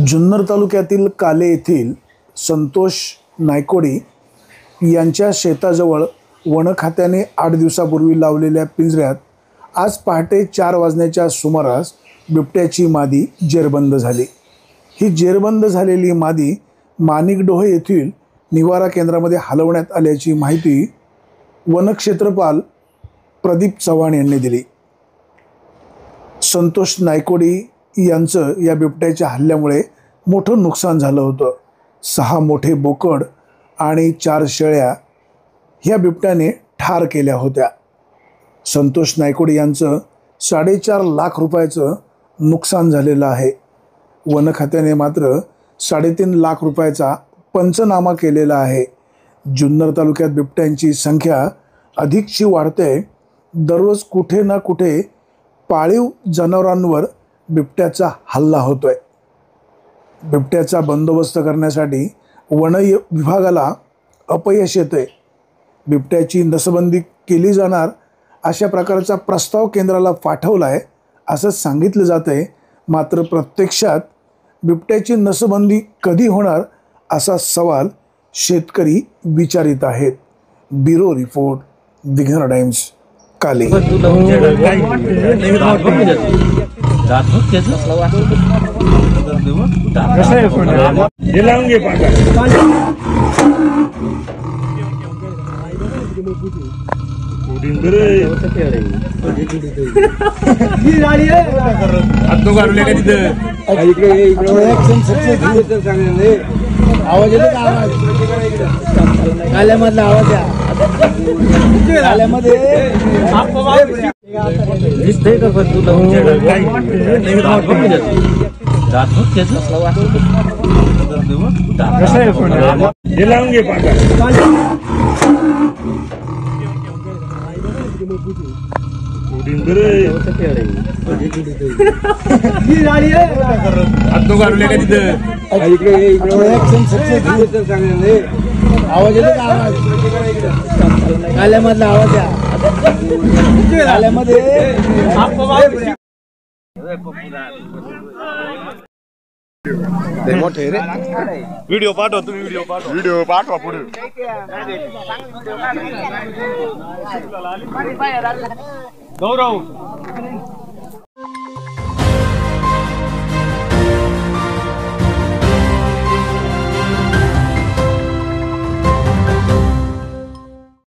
जुन्नर तालुक्यातील काले येथील संतोष नायकोडी यांच्या शेताजवळ वन खात्याने 8 दिवसापूर्वी लावलेल्या पिंजऱ्यात आज पहाटे 4 वाजण्याच्या सुमारास बिबट्याची मादी जेरबंद झाली। ही जेरबंद झालेली मादी माणिकडोह येथील निवारा केंद्रामध्ये हलवण्यात आल्याची माहिती वनक्षेत्रपाल प्रदीप चव्हाण यांनी दिली। संतोष नायकोडी यांचं या बिबट्याच्या हल्ल्यामुळे मोठं नुकसान झालं होतं। 6 मोठे बोकड आणि 4 शेळ्या ह्या बिबट्याने ठार केल्या होत्या। संतोष नायकोडी यांचं 4.5 लाख रुपयाचं नुकसान झालेलं आहे। वन खात्याने मात्र 3.5 लाख रुपयाचा पंचनामा केलेला आहे। जुन्नर तालुक्यात बिबट्यांची संख्या अधिकची वाढते। दररोज कुठे ना कुठे पाळीव जनावरांवर बिबट्याचा हल्ला होतोय। बिबट्याचा बंदोबस्त करण्यासाठी वन विभागाला अपयश येते। बिबट्याची नसबंदी केली जाणार अशा प्रकारचा प्रस्ताव केंद्राला पाठवलाय असं सांगितलं जातंय। मात्र प्रत्यक्षात बिबट्याची नसबंदी कधी होणार असा सवाल शेतकरी विचारित आहेत। ब्युरो रिपोर्ट, विघ्नर टाइम्स, काले। आवाज येतो का? आवाज काल्यामधला आवाज द्या। काल्यामध्ये दिसतंय का? पण तुला आवाज येतो का? आवाज काल्यामधला आवाज द्या। काल्यामध्ये व्हिडिओ पाठवा, तुम्ही व्हिडिओ पाठवा पुढे। गौरव